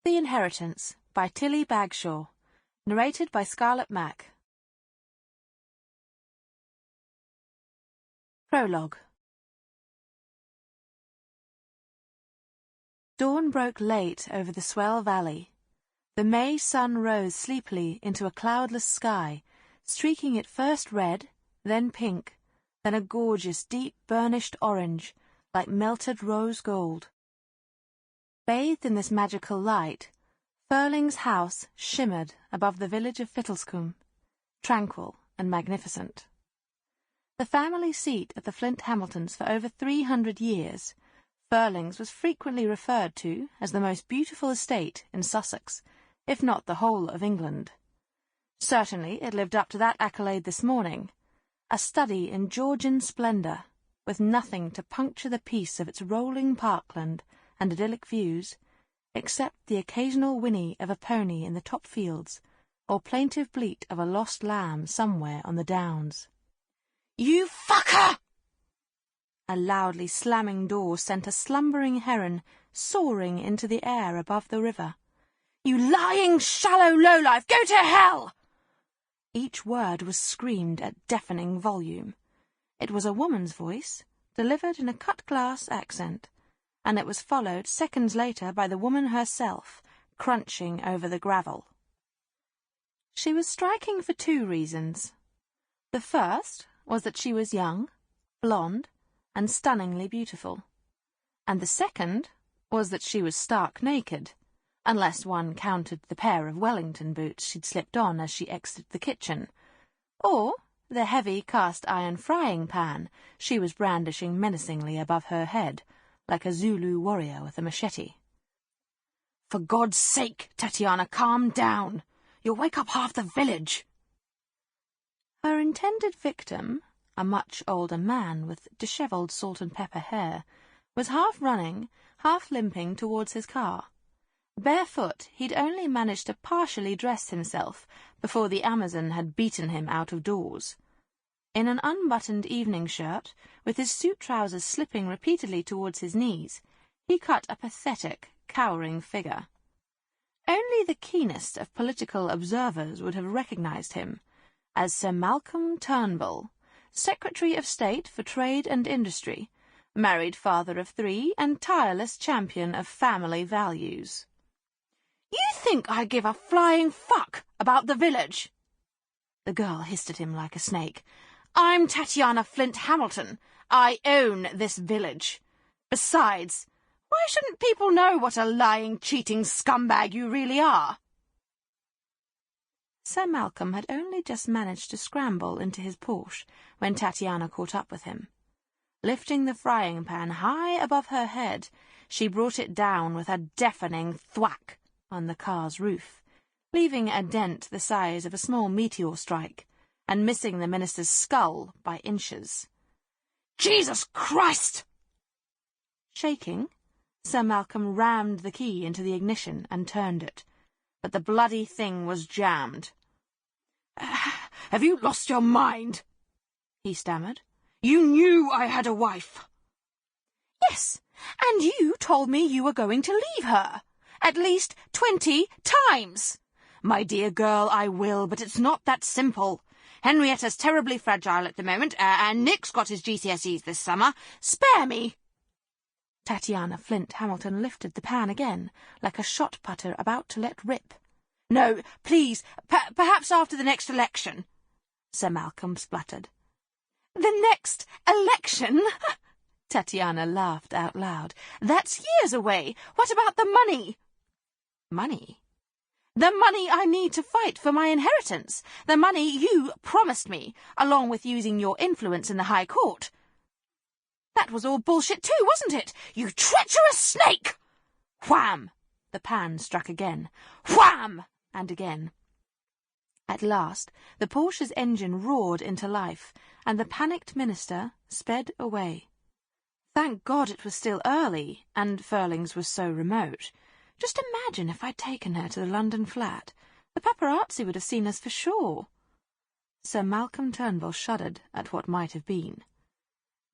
The Inheritance by Tilly Bagshawe. Narrated by Scarlett Mack. Prologue. Dawn broke late over the Swell valley. The May sun rose sleepily into a cloudless sky, streaking it first red, then pink, then a gorgeous deep burnished orange, like melted rose gold. Bathed in this magical light, Furlings' house shimmered above the village of Fittlescombe, tranquil and magnificent. The family seat of the Flint-Hamiltons for over 300 years, Furlings was frequently referred to as the most beautiful estate in Sussex, if not the whole of England. Certainly it lived up to that accolade this morning, a study in Georgian splendour, with nothing to puncture the peace of its rolling parkland and idyllic views, except the occasional whinny of a pony in the top fields, or plaintive bleat of a lost lamb somewhere on the downs. "You fucker!" A loudly slamming door sent a slumbering heron soaring into the air above the river. "You lying, shallow lowlife, go to hell!" Each word was screamed at deafening volume. It was a woman's voice, delivered in a cut-glass accent, and it was followed seconds later by the woman herself, crunching over the gravel. She was striking for two reasons. The first was that she was young, blonde, and stunningly beautiful, and the second was that she was stark naked, unless one counted the pair of Wellington boots she'd slipped on as she exited the kitchen, or the heavy cast-iron frying pan she was brandishing menacingly above her head, like a Zulu warrior with a machete. "For God's sake, Tatiana, calm down. You'll wake up half the village." Her intended victim, a much older man with dishevelled salt-and-pepper hair, was half running, half limping towards his car. Barefoot, he'd only managed to partially dress himself before the Amazon had beaten him out of doors. In an unbuttoned evening shirt, with his suit trousers slipping repeatedly towards his knees, he cut a pathetic, cowering figure. Only the keenest of political observers would have recognised him as Sir Malcolm Turnbull, Secretary of State for Trade and Industry, married father of 3 and tireless champion of family values. "You think I give a flying fuck about the village?" The girl hissed at him like a snake. "I'm Tatiana Flint-Hamilton. I own this village. Besides, why shouldn't people know what a lying, cheating scumbag you really are?" Sir Malcolm had only just managed to scramble into his Porsche when Tatiana caught up with him. Lifting the frying pan high above her head, she brought it down with a deafening thwack on the car's roof, leaving a dent the size of a small meteor strike, and missing the minister's skull by inches. "Jesus Christ!" Shaking, Sir Malcolm rammed the key into the ignition and turned it, but the bloody thing was jammed. "Have you lost your mind?" he stammered. "You knew I had a wife." "Yes, and you told me you were going to leave her. At least 20 times. My dear girl, I will, but it's not that simple. Henrietta's terribly fragile at the moment, and Nick's got his GCSEs this summer. Spare me." Tatiana Flint-Hamilton lifted the pan again, like a shot putter about to let rip. "No, please, perhaps after the next election," Sir Malcolm spluttered. "The next election?" Tatiana laughed out loud. "That's years away. What about the money?" "Money?" "The money I need to fight for my inheritance. The money you promised me, along with using your influence in the High Court." "That was all bullshit too, wasn't it? You treacherous snake!" Wham! The pan struck again. Wham! And again. At last, the Porsche's engine roared into life, and the panicked minister sped away. Thank God it was still early, and Furlings was so remote. Just imagine if I'd taken her to the London flat. The paparazzi would have seen us for sure. Sir Malcolm Turnbull shuddered at what might have been.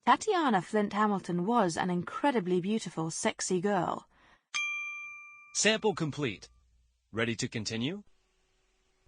Tatiana Flint-Hamilton was an incredibly beautiful, sexy girl. Sample complete. Ready to continue?